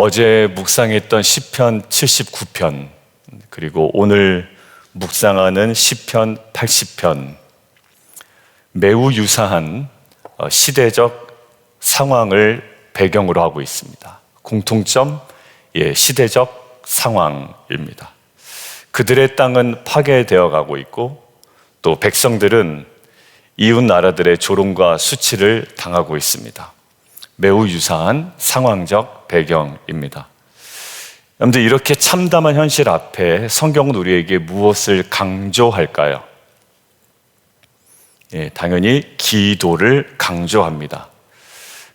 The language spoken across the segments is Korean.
어제 묵상했던 시편 79편, 그리고 오늘 묵상하는 시편 80편, 매우 유사한 시대적 상황을 배경으로 하고 있습니다. 공통점, 시대적 상황입니다. 그들의 땅은 파괴되어 가고 있고, 또 백성들은 이웃 나라들의 조롱과 수치를 당하고 있습니다. 매우 유사한 상황적 배경입니다. 여러분들, 이렇게 참담한 현실 앞에 성경은 우리에게 무엇을 강조할까요? 당연히 기도를 강조합니다.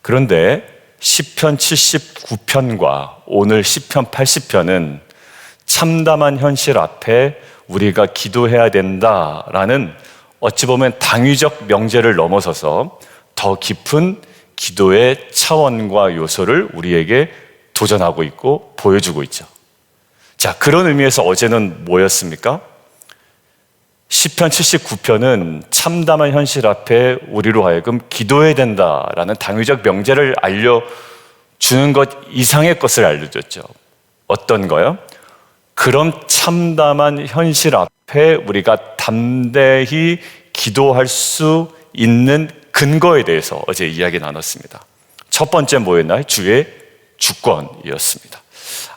그런데 시편 79편과 오늘 시편 80편은 참담한 현실 앞에 우리가 기도해야 된다라는, 어찌 보면 당위적 명제를 넘어서서 더 깊은 기도의 차원과 요소를 우리에게 도전하고 있고 보여주고 있죠. 자, 그런 의미에서 어제는 뭐였습니까? 시편 79편은 참담한 현실 앞에 우리로 하여금 기도해야 된다라는 당위적 명제를 알려주는 것 이상의 것을 알려줬죠. 어떤 거요? 그런 참담한 현실 앞에 우리가 담대히 기도할 수 있는 근거에 대해서 어제 이야기 나눴습니다. 첫 번째 뭐였나요? 주의 주권이었습니다.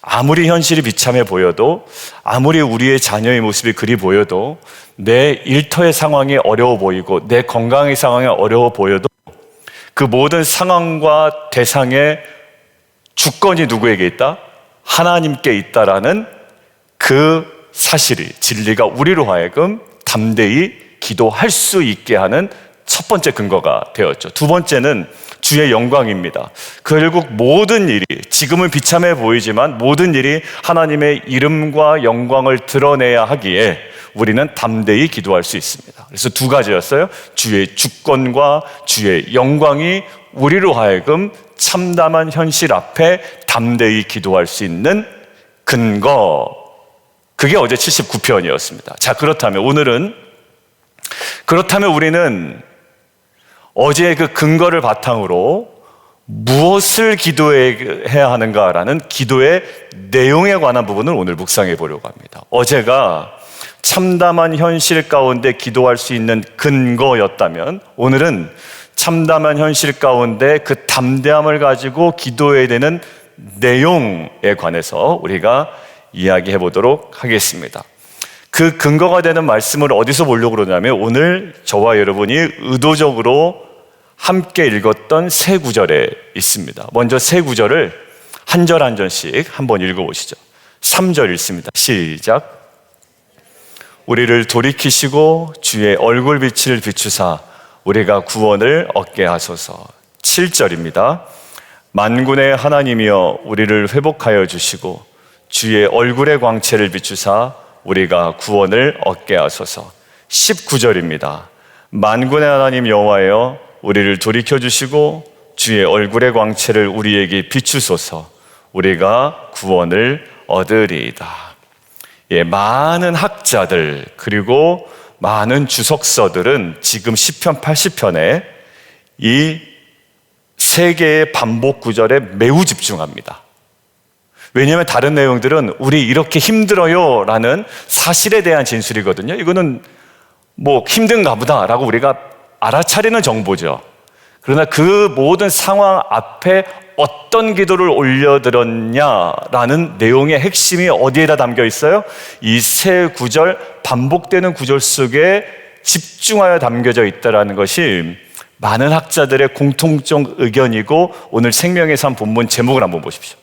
아무리 현실이 비참해 보여도, 아무리 우리의 자녀의 모습이 그리 보여도, 내 일터의 상황이 어려워 보이고 내 건강의 상황이 어려워 보여도 그 모든 상황과 대상의 주권이 누구에게 있다? 하나님께 있다라는 그 사실이, 진리가 우리로 하여금 담대히 기도할 수 있게 하는 첫 번째 근거가 되었죠. 두 번째는 주의 영광입니다. 결국 모든 일이, 지금은 비참해 보이지만 모든 일이 하나님의 이름과 영광을 드러내야 하기에 우리는 담대히 기도할 수 있습니다. 그래서 두 가지였어요. 주의 주권과 주의 영광이 우리로 하여금 참담한 현실 앞에 담대히 기도할 수 있는 근거, 그게 어제 79편이었습니다. 자, 그렇다면 우리는 어제의 그 근거를 바탕으로 무엇을 기도해야 하는가라는 기도의 내용에 관한 부분을 오늘 묵상해 보려고 합니다. 어제가 참담한 현실 가운데 기도할 수 있는 근거였다면, 오늘은 참담한 현실 가운데 그 담대함을 가지고 기도해야 되는 내용에 관해서 우리가 이야기해 보도록 하겠습니다. 그 근거가 되는 말씀을 어디서 보려고 그러냐면, 오늘 저와 여러분이 의도적으로 함께 읽었던 세 구절에 있습니다. 먼저 세 구절을 한 절 한 절씩 한번 읽어보시죠. 3절 읽습니다. 시작. 우리를 돌이키시고 주의 얼굴빛을 비추사 우리가 구원을 얻게 하소서. 7절입니다. 만군의 하나님이여 우리를 회복하여 주시고 주의 얼굴의 광채를 비추사 우리가 구원을 얻게 하소서. 19절입니다. 만군의 하나님 여호와여 우리를 돌이켜주시고 주의 얼굴의 광채를 우리에게 비추소서. 우리가 구원을 얻으리이다. 많은 학자들 그리고 많은 주석서들은 지금 시편 80편에 이 세 개의 반복 구절에 매우 집중합니다. 왜냐하면 다른 내용들은 우리 이렇게 힘들어요 라는 사실에 대한 진술이거든요. 이거는 뭐 힘든가 보다 라고 우리가 알아차리는 정보죠. 그러나 그 모든 상황 앞에 어떤 기도를 올려드렸냐라는 내용의 핵심이 어디에다 담겨 있어요? 이 세 구절, 반복되는 구절 속에 집중하여 담겨져 있다는 것이 많은 학자들의 공통적 의견이고, 오늘 생명의 삶 본문 제목을 한번 보십시오.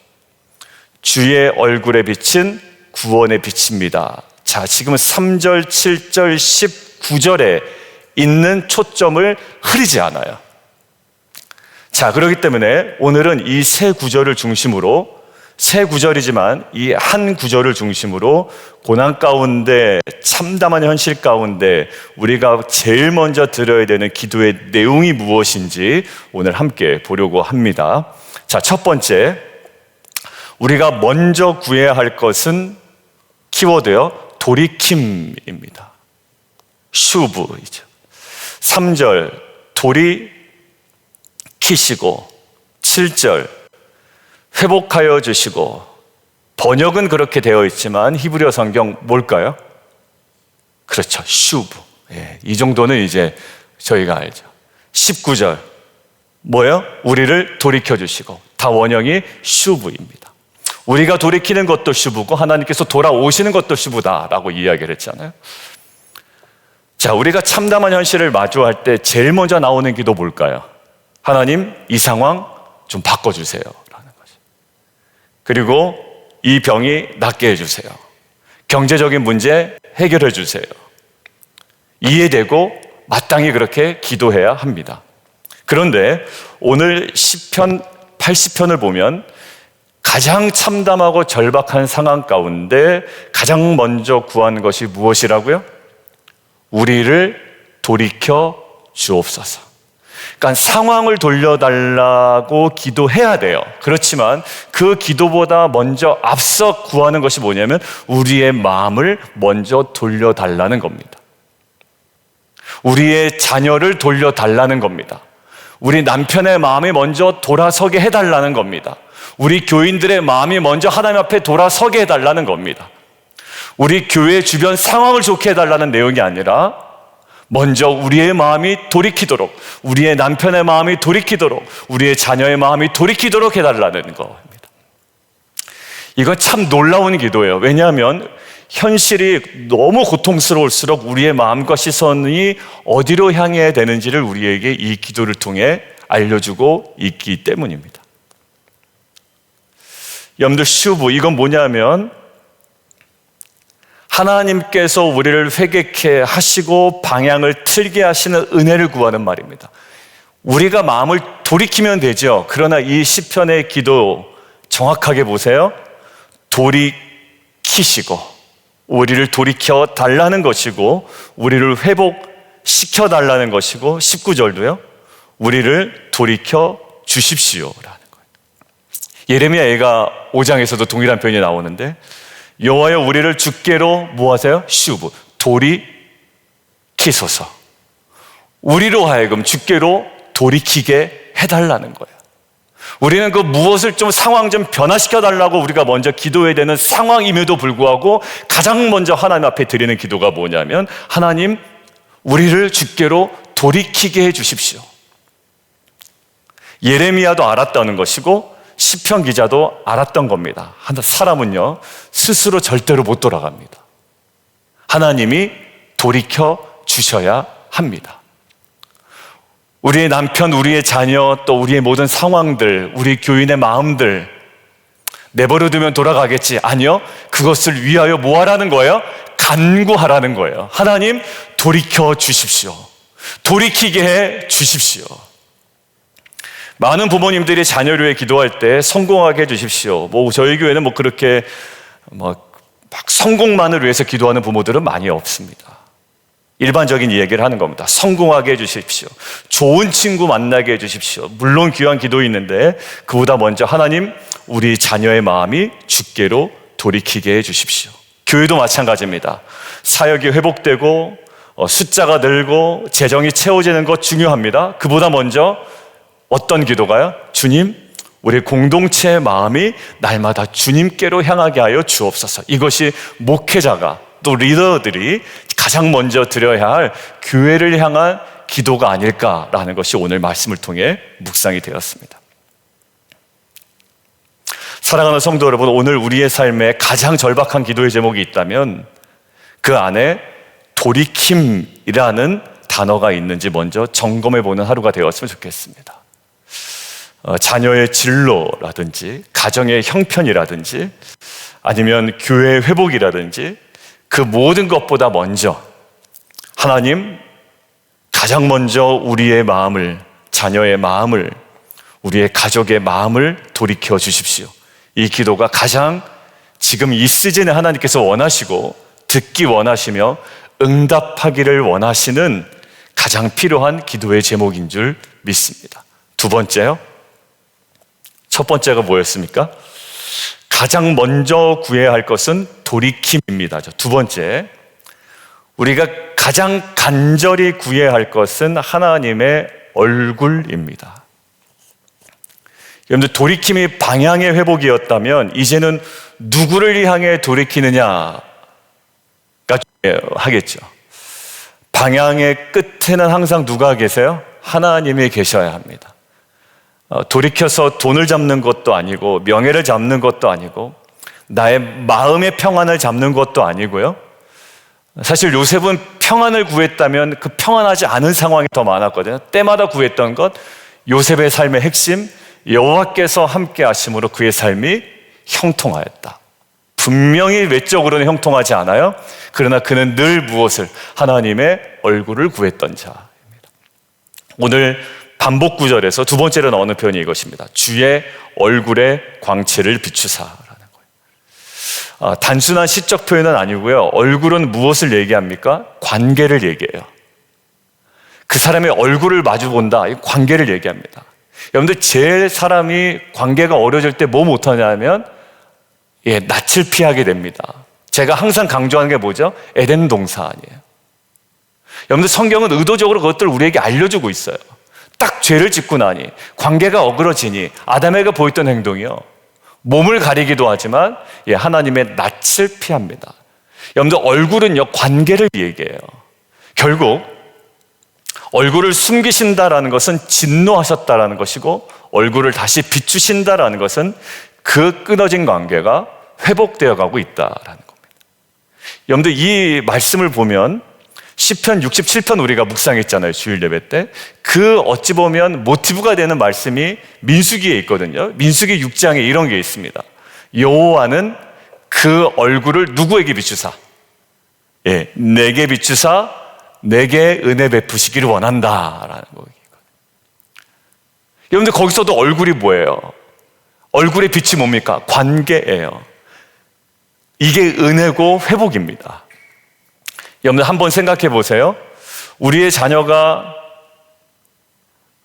주의 얼굴에 비친 구원의 빛입니다. 자, 지금은 3절, 7절, 19절에 있는 초점을 흐리지 않아요. 자, 그렇기 때문에 오늘은 이 세 구절을 중심으로, 세 구절이지만 이 한 구절을 중심으로 고난 가운데, 참담한 현실 가운데 우리가 제일 먼저 들어야 되는 기도의 내용이 무엇인지 오늘 함께 보려고 합니다. 자, 첫 번째, 우리가 먼저 구해야 할 것은 키워드요, 돌이킴입니다. 슈브이죠. 3절 돌이키시고, 7절 회복하여 주시고, 번역은 그렇게 되어 있지만 히브리어 성경 뭘까요? 그렇죠. 슈브. 예, 이 정도는 이제 저희가 알죠. 19절 뭐예요? 우리를 돌이켜 주시고, 다 원형이 슈브입니다. 우리가 돌이키는 것도 슈브고 하나님께서 돌아오시는 것도 슈브다라고 이야기를 했잖아요. 자, 우리가 참담한 현실을 마주할 때 제일 먼저 나오는 기도 뭘까요? 하나님, 이 상황 좀 바꿔주세요 라는 거죠. 그리고 이 병이 낫게 해주세요. 경제적인 문제 해결해 주세요. 이해되고 마땅히 그렇게 기도해야 합니다. 그런데 오늘 시편 80편을 보면 가장 참담하고 절박한 상황 가운데 가장 먼저 구한 것이 무엇이라고요? 우리를 돌이켜 주옵소서. 그러니까 상황을 돌려달라고 기도해야 돼요. 그렇지만 그 기도보다 먼저 앞서 구하는 것이 뭐냐면 우리의 마음을 먼저 돌려달라는 겁니다. 우리의 자녀를 돌려달라는 겁니다. 우리 남편의 마음이 먼저 돌아서게 해달라는 겁니다. 우리 교인들의 마음이 먼저 하나님 앞에 돌아서게 해달라는 겁니다. 우리 교회 주변 상황을 좋게 해달라는 내용이 아니라 먼저 우리의 마음이 돌이키도록, 우리의 남편의 마음이 돌이키도록, 우리의 자녀의 마음이 돌이키도록 해달라는 겁니다. 이건 참 놀라운 기도예요. 왜냐하면 현실이 너무 고통스러울수록 우리의 마음과 시선이 어디로 향해야 되는지를 우리에게 이 기도를 통해 알려주고 있기 때문입니다. 여러분들, 슈브, 이건 뭐냐면 하나님께서 우리를 회개케 하시고 방향을 틀게 하시는 은혜를 구하는 말입니다. 우리가 마음을 돌이키면 되죠. 그러나 이 시편의 기도 정확하게 보세요. 돌이키시고, 우리를 돌이켜 달라는 것이고, 우리를 회복시켜 달라는 것이고, 19절도요. 우리를 돌이켜 주십시오라는 거예요. 예레미야 5장에서도 동일한 표현이 나오는데, 여호와여 우리를 주께로 뭐하세요? 슈브, 돌이키소서. 우리로 하여금 주께로 돌이키게 해달라는 거예요. 우리는 그 무엇을 좀 상황 좀 변화시켜 달라고 우리가 먼저 기도해야 되는 상황임에도 불구하고 가장 먼저 하나님 앞에 드리는 기도가 뭐냐면 하나님, 우리를 주께로 돌이키게 해 주십시오. 예레미야도 알았다는 것이고 시편 기자도 알았던 겁니다. 사람은요 스스로 절대로 못 돌아갑니다. 하나님이 돌이켜 주셔야 합니다. 우리의 남편, 우리의 자녀, 또 우리의 모든 상황들, 우리 교인의 마음들 내버려두면 돌아가겠지? 아니요, 그것을 위하여 뭐 하라는 거예요? 간구하라는 거예요. 하나님, 돌이켜 주십시오. 돌이키게 해 주십시오. 많은 부모님들이 자녀를 위해 기도할 때 성공하게 해 주십시오. 저희 교회는 그렇게 막 성공만을 위해서 기도하는 부모들은 많이 없습니다. 일반적인 이야기를 하는 겁니다. 성공하게 해 주십시오. 좋은 친구 만나게 해 주십시오. 물론 귀한 기도 있는데 그보다 먼저 하나님, 우리 자녀의 마음이 주께로 돌이키게 해 주십시오. 교회도 마찬가지입니다. 사역이 회복되고 숫자가 늘고 재정이 채워지는 것 중요합니다. 그보다 먼저 어떤 기도가요? 주님, 우리 공동체의 마음이 날마다 주님께로 향하게 하여 주옵소서. 이것이 목회자가 또 리더들이 가장 먼저 드려야 할 교회를 향한 기도가 아닐까라는 것이 오늘 말씀을 통해 묵상이 되었습니다. 사랑하는 성도 여러분, 오늘 우리의 삶에 가장 절박한 기도의 제목이 있다면 그 안에 돌이킴이라는 단어가 있는지 먼저 점검해보는 하루가 되었으면 좋겠습니다. 자녀의 진로라든지 가정의 형편이라든지 아니면 교회의 회복이라든지 그 모든 것보다 먼저 하나님, 가장 먼저 우리의 마음을, 자녀의 마음을, 우리의 가족의 마음을 돌이켜 주십시오. 이 기도가 가장 지금 이 시즌에 하나님께서 원하시고 듣기 원하시며 응답하기를 원하시는 가장 필요한 기도의 제목인 줄 믿습니다. 두 번째요. 첫 번째가 뭐였습니까? 가장 먼저 구해야 할 것은 돌이킴입니다. 두 번째, 우리가 가장 간절히 구해야 할 것은 하나님의 얼굴입니다. 여러분들, 돌이킴이 방향의 회복이었다면 이제는 누구를 향해 돌이키느냐가 하겠죠. 방향의 끝에는 항상 누가 계세요? 하나님이 계셔야 합니다. 돌이켜서 돈을 잡는 것도 아니고 명예를 잡는 것도 아니고 나의 마음의 평안을 잡는 것도 아니고요. 사실 요셉은 평안을 구했다면 그 평안하지 않은 상황이 더 많았거든요. 때마다 구했던 것, 요셉의 삶의 핵심, 여호와께서 함께 하심으로 그의 삶이 형통하였다. 분명히 외적으로는 형통하지 않아요. 그러나 그는 늘 무엇을? 하나님의 얼굴을 구했던 자입니다. 오늘 반복 구절에서 두 번째로 나오는 표현이 이것입니다. 주의 얼굴에 광채를 비추사라는 거예요. 단순한 시적 표현은 아니고요. 얼굴은 무엇을 얘기합니까? 관계를 얘기해요. 그 사람의 얼굴을 마주 본다. 이 관계를 얘기합니다. 여러분들, 제 사람이 관계가 어려질 때 뭐 못하냐면 낯을 피하게 됩니다. 제가 항상 강조하는 게 뭐죠? 에덴 동사 아니에요. 여러분들, 성경은 의도적으로 그것들을 우리에게 알려주고 있어요. 딱 죄를 짓고 나니, 관계가 어그러지니 아담에게 보였던 행동이요, 몸을 가리기도 하지만 하나님의 낯을 피합니다. 여러분들, 얼굴은요 관계를 얘기해요. 결국 얼굴을 숨기신다라는 것은 진노하셨다라는 것이고, 얼굴을 다시 비추신다라는 것은 그 끊어진 관계가 회복되어 가고 있다라는 겁니다. 여러분들, 이 말씀을 보면 시편 67편 우리가 묵상했잖아요, 주일 예배 때. 그 어찌 보면 모티브가 되는 말씀이 민수기에 있거든요. 민수기 6장에 이런 게 있습니다. 여호와는 그 얼굴을 누구에게 비추사? 내게 비추사 내게 은혜 베푸시기를 원한다라는 거예요. 여러분들, 거기서도 얼굴이 뭐예요? 얼굴의 빛이 뭡니까? 관계예요. 이게 은혜고 회복입니다. 여러분들, 한번 생각해 보세요. 우리의 자녀가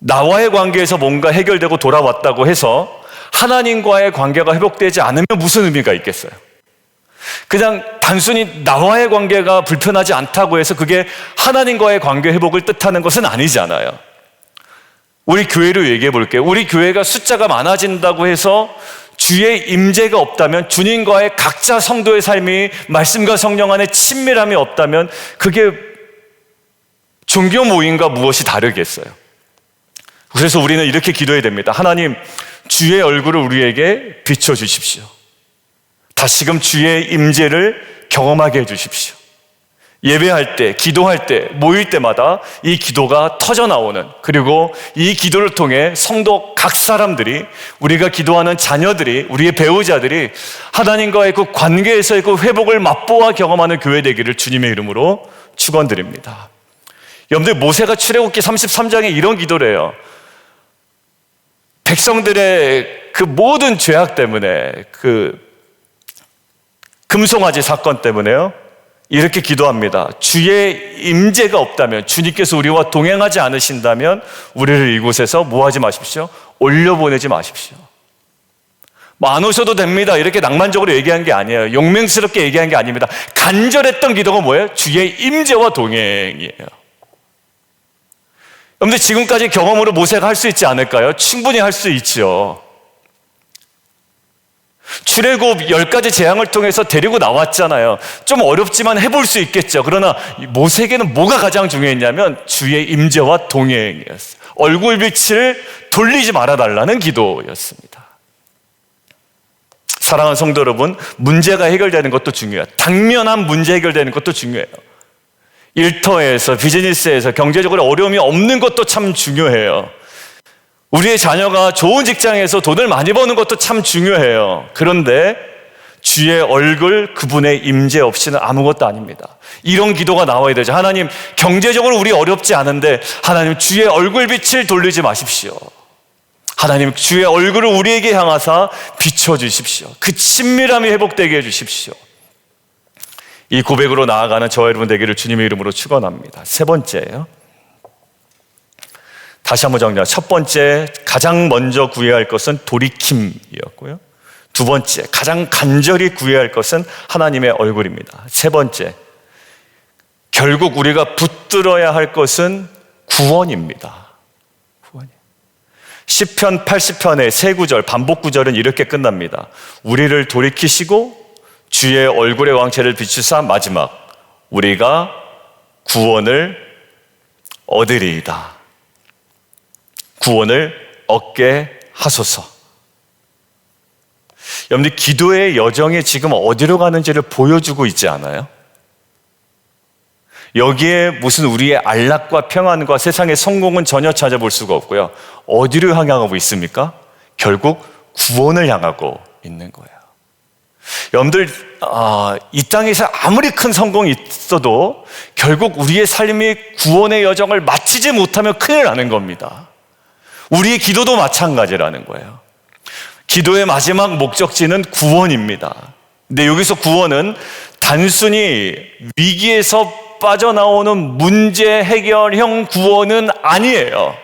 나와의 관계에서 뭔가 해결되고 돌아왔다고 해서 하나님과의 관계가 회복되지 않으면 무슨 의미가 있겠어요? 그냥 단순히 나와의 관계가 불편하지 않다고 해서 그게 하나님과의 관계 회복을 뜻하는 것은 아니잖아요. 우리 교회로 얘기해 볼게요. 우리 교회가 숫자가 많아진다고 해서 주의 임재가 없다면, 주님과의 각자 성도의 삶이 말씀과 성령 안에 친밀함이 없다면 그게 종교 모임과 무엇이 다르겠어요? 그래서 우리는 이렇게 기도해야 됩니다. 하나님, 주의 얼굴을 우리에게 비춰주십시오. 다시금 주의 임재를 경험하게 해주십시오. 예배할 때, 기도할 때, 모일 때마다 이 기도가 터져나오는, 그리고 이 기도를 통해 성도 각 사람들이, 우리가 기도하는 자녀들이, 우리의 배우자들이 하나님과의 그 관계에서의 그 회복을 맛보아 경험하는 교회 되기를 주님의 이름으로 축원드립니다. 여러분들, 모세가 출애굽기 33장에 이런 기도를 해요. 백성들의 그 모든 죄악 때문에, 그 금송아지 사건 때문에요, 이렇게 기도합니다. 주의 임재가 없다면, 주님께서 우리와 동행하지 않으신다면 우리를 이곳에서 뭐 하지 마십시오? 올려보내지 마십시오. 뭐 안 오셔도 됩니다, 이렇게 낭만적으로 얘기한 게 아니에요. 용맹스럽게 얘기한 게 아닙니다. 간절했던 기도가 뭐예요? 주의 임재와 동행이에요. 여러분들, 지금까지 경험으로 모세가 할 수 있지 않을까요? 충분히 할 수 있죠. 출애굽 10가지 재앙을 통해서 데리고 나왔잖아요. 좀 어렵지만 해볼 수 있겠죠. 그러나 모세에게는 뭐가 가장 중요했냐면 주의 임재와 동행이었어요. 얼굴빛을 돌리지 말아달라는 기도였습니다. 사랑하는 성도 여러분, 문제가 해결되는 것도 중요해요. 당면한 문제 해결되는 것도 중요해요. 일터에서, 비즈니스에서 경제적으로 어려움이 없는 것도 참 중요해요. 우리의 자녀가 좋은 직장에서 돈을 많이 버는 것도 참 중요해요. 그런데 주의 얼굴, 그분의 임재 없이는 아무것도 아닙니다. 이런 기도가 나와야 되죠. 하나님, 경제적으로 우리 어렵지 않은데 하나님, 주의 얼굴빛을 돌리지 마십시오. 하나님, 주의 얼굴을 우리에게 향하사 비춰주십시오. 그 친밀함이 회복되게 해주십시오. 이 고백으로 나아가는 저와 여러분 되기를 주님의 이름으로 축원합니다. 세 번째예요. 다시 한번 정리하자. 첫 번째, 가장 먼저 구해야 할 것은 돌이킴이었고요. 두 번째, 가장 간절히 구해야 할 것은 하나님의 얼굴입니다. 세 번째, 결국 우리가 붙들어야 할 것은 구원입니다. 구원이에요. 시편 80편의 세 구절, 반복 구절은 이렇게 끝납니다. 우리를 돌이키시고 주의 얼굴의 왕채를 비추사 마지막 우리가 구원을 얻으리이다. 구원을 얻게 하소서. 여러분들 기도의 여정이 지금 어디로 가는지를 보여주고 있지 않아요? 여기에 무슨 우리의 안락과 평안과 세상의 성공은 전혀 찾아볼 수가 없고요. 어디로 향하고 있습니까? 결국 구원을 향하고 있는 거예요. 여러분들 이 땅에서 아무리 큰 성공이 있어도 결국 우리의 삶이 구원의 여정을 마치지 못하면 큰일 나는 겁니다. 우리의 기도도 마찬가지라는 거예요. 기도의 마지막 목적지는 구원입니다. 근데 여기서 구원은 단순히 위기에서 빠져나오는 문제 해결형 구원은 아니에요.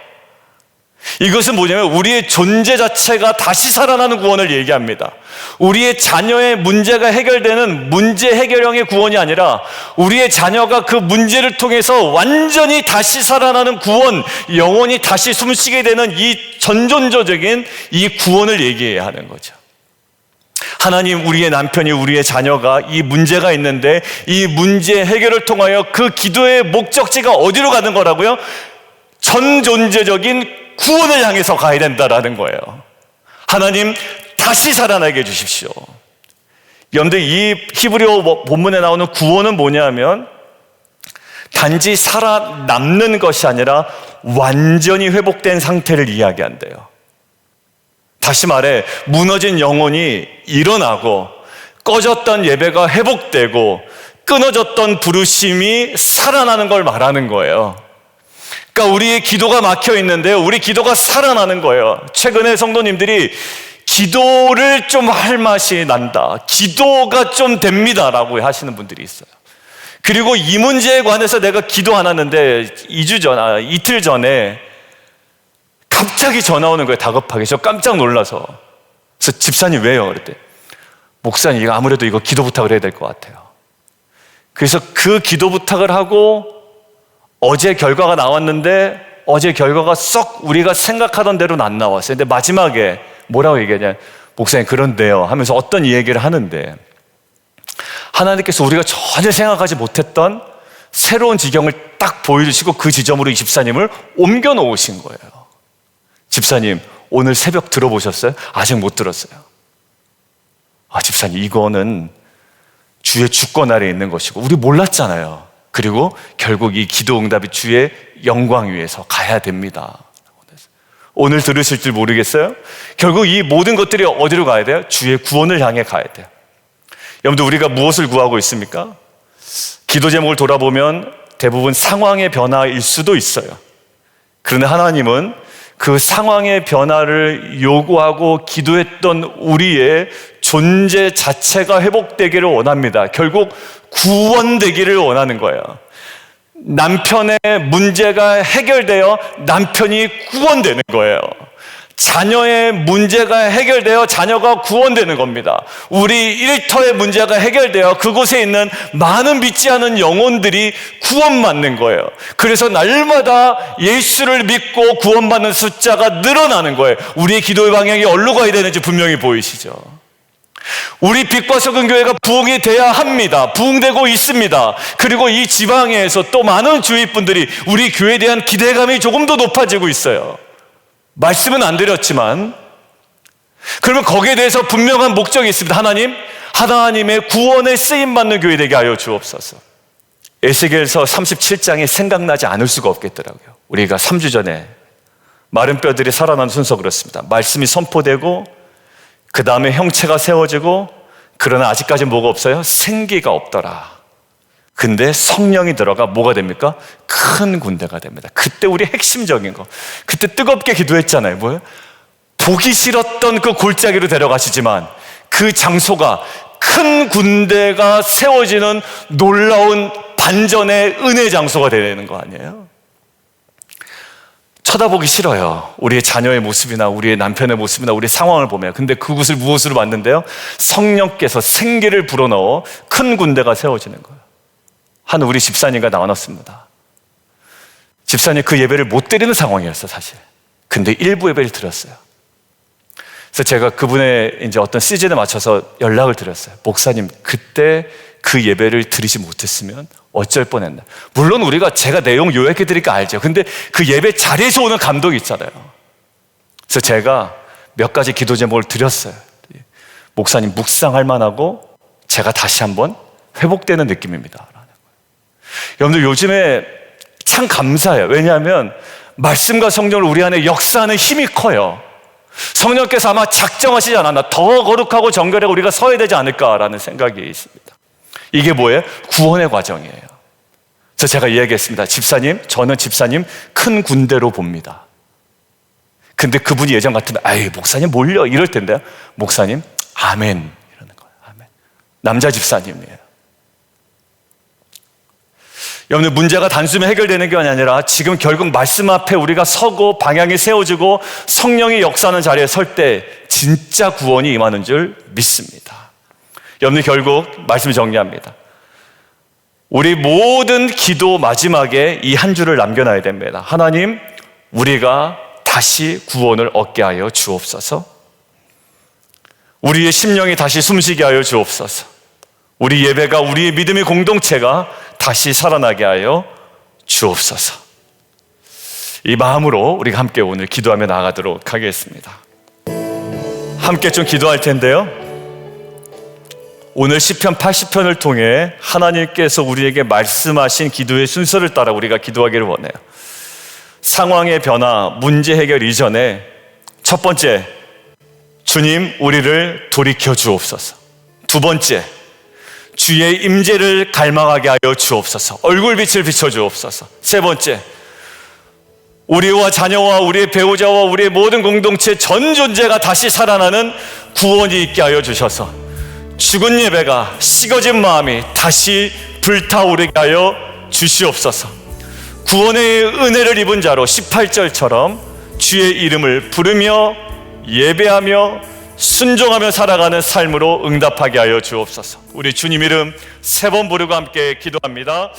이것은 뭐냐면 우리의 존재 자체가 다시 살아나는 구원을 얘기합니다. 우리의 자녀의 문제가 해결되는 문제 해결형의 구원이 아니라 우리의 자녀가 그 문제를 통해서 완전히 다시 살아나는 구원, 영원히 다시 숨쉬게 되는 이 전존적인 이 구원을 얘기해야 하는 거죠. 하나님, 우리의 남편이, 우리의 자녀가 이 문제가 있는데 이 문제 해결을 통하여 그 기도의 목적지가 어디로 가는 거라고요? 전존재적인 구원을 향해서 가야 된다라는 거예요. 하나님, 다시 살아나게 해주십시오. 여러분들, 이 히브리어 본문에 나오는 구원은 뭐냐면 단지 살아남는 것이 아니라 완전히 회복된 상태를 이야기한대요. 다시 말해, 무너진 영혼이 일어나고 꺼졌던 예배가 회복되고 끊어졌던 부르심이 살아나는 걸 말하는 거예요. 그러니까 우리의 기도가 막혀 있는데요, 우리 기도가 살아나는 거예요. 최근에 성도님들이 기도를 좀 할 맛이 난다, 기도가 좀 됩니다라고 하시는 분들이 있어요. 그리고 이 문제에 관해서 내가 기도 안 하는데 이틀 전에 갑자기 전화 오는 거예요. 다급하게. 저 깜짝 놀라서. 그래서 집사님 왜요? 그랬대. 목사님, 아무래도 이거 기도 부탁을 해야 될 것 같아요. 그래서 그 기도 부탁을 하고 어제 결과가 나왔는데 어제 결과가 썩 우리가 생각하던 대로는 안 나왔어요. 근데 마지막에 뭐라고 얘기하냐, 목사님 그런데요 하면서 어떤 얘기를 하는데 하나님께서 우리가 전혀 생각하지 못했던 새로운 지경을 딱 보여주시고 그 지점으로 이 집사님을 옮겨 놓으신 거예요. 집사님, 오늘 새벽 들어보셨어요? 아직 못 들었어요. 집사님, 이거는 주의 주권 아래에 있는 것이고 우리 몰랐잖아요. 그리고 결국 이 기도 응답이 주의 영광 위에서 가야 됩니다. 오늘 들으실 줄 모르겠어요? 결국 이 모든 것들이 어디로 가야 돼요? 주의 구원을 향해 가야 돼요. 여러분들, 우리가 무엇을 구하고 있습니까? 기도 제목을 돌아보면 대부분 상황의 변화일 수도 있어요. 그런데 하나님은 그 상황의 변화를 요구하고 기도했던 우리의 존재 자체가 회복되기를 원합니다. 결국 구원되기를 원하는 거예요. 남편의 문제가 해결되어 남편이 구원되는 거예요. 자녀의 문제가 해결되어 자녀가 구원되는 겁니다. 우리 일터의 문제가 해결되어 그곳에 있는 많은 믿지 않은 영혼들이 구원받는 거예요. 그래서 날마다 예수를 믿고 구원받는 숫자가 늘어나는 거예요. 우리의 기도의 방향이 어디로 가야 되는지 분명히 보이시죠? 우리 빛과 소금 교회가 부흥이 돼야 합니다. 부흥되고 있습니다. 그리고 이 지방에서 또 많은 주위 분들이 우리 교회에 대한 기대감이 조금 더 높아지고 있어요. 말씀은 안 드렸지만, 그러면 거기에 대해서 분명한 목적이 있습니다. 하나님의 구원에 쓰임받는 교회 되게 하여 주옵소서. 에스겔서 37장이 생각나지 않을 수가 없겠더라고요. 우리가 3주 전에 마른 뼈들이 살아난 순서 그렇습니다. 말씀이 선포되고 그 다음에 형체가 세워지고, 그러나 아직까지 뭐가 없어요? 생기가 없더라. 근데 성령이 들어가 뭐가 됩니까? 큰 군대가 됩니다. 그때 우리 핵심적인 거, 그때 뜨겁게 기도했잖아요. 뭐예요? 보기 싫었던 그 골짜기로 데려가시지만 그 장소가 큰 군대가 세워지는 놀라운 반전의 은혜 장소가 되는 거 아니에요? 쳐다보기 싫어요. 우리의 자녀의 모습이나 우리의 남편의 모습이나 우리의 상황을 보면. 근데 그곳을 무엇으로 만든대요? 성령께서 생기를 불어넣어 큰 군대가 세워지는 거예요. 한 우리 집사님과 나눴습니다. 집사님 그 예배를 못 드리는 상황이었어, 사실. 근데 일부 예배를 드렸어요. 그래서 제가 그분의 이제 어떤 시즌에 맞춰서 연락을 드렸어요. 목사님, 그때 그 예배를 드리지 못했으면 어쩔 뻔했나. 물론 제가 내용 요약해 드리니까 알죠. 근데 그 예배 자리에서 오는 감동이 있잖아요. 그래서 제가 몇 가지 기도 제목을 드렸어요. 목사님, 묵상할 만하고 제가 다시 한번 회복되는 느낌입니다. 여러분들, 요즘에 참 감사해요. 왜냐하면 말씀과 성령을 우리 안에 역사하는 힘이 커요. 성령께서 아마 작정하시지 않았나, 더 거룩하고 정결하게 우리가 서야 되지 않을까라는 생각이 있습니다. 이게 뭐예요? 구원의 과정이에요. 그래서 제가 이야기했습니다. 저는 집사님 큰 군대로 봅니다. 근데 그분이 예전 같으면 아이, 목사님 몰려 이럴 텐데요. 목사님, 아멘 이러는 거예요. 아멘. 남자 집사님이에요. 여러분들, 문제가 단숨에 해결되는 게 아니라 지금 결국 말씀 앞에 우리가 서고 방향이 세워지고 성령이 역사하는 자리에 설 때 진짜 구원이 임하는 줄 믿습니다. 여러분들, 결국 말씀을 정리합니다. 우리 모든 기도 마지막에 이 한 줄을 남겨놔야 됩니다. 하나님, 우리가 다시 구원을 얻게 하여 주옵소서. 우리의 심령이 다시 숨쉬게 하여 주옵소서. 우리 예배가, 우리의 믿음의 공동체가 다시 살아나게 하여 주옵소서. 이 마음으로 우리가 함께 오늘 기도하며 나아가도록 하겠습니다. 함께 좀 기도할 텐데요, 오늘 시편 80편을 통해 하나님께서 우리에게 말씀하신 기도의 순서를 따라 우리가 기도하기를 원해요. 상황의 변화, 문제 해결 이전에 첫 번째, 주님, 우리를 돌이켜 주옵소서. 두 번째, 주의 임재를 갈망하게 하여 주옵소서. 얼굴빛을 비춰 주옵소서. 세 번째, 우리와 자녀와 우리의 배우자와 우리의 모든 공동체 전 존재가 다시 살아나는 구원이 있게 하여 주셔서 죽은 예배가, 식어진 마음이 다시 불타오르게 하여 주시옵소서. 구원의 은혜를 입은 자로 18절처럼 주의 이름을 부르며 예배하며 순종하며 살아가는 삶으로 응답하게 하여 주옵소서. 우리 주님 이름 3번 부르고 함께 기도합니다.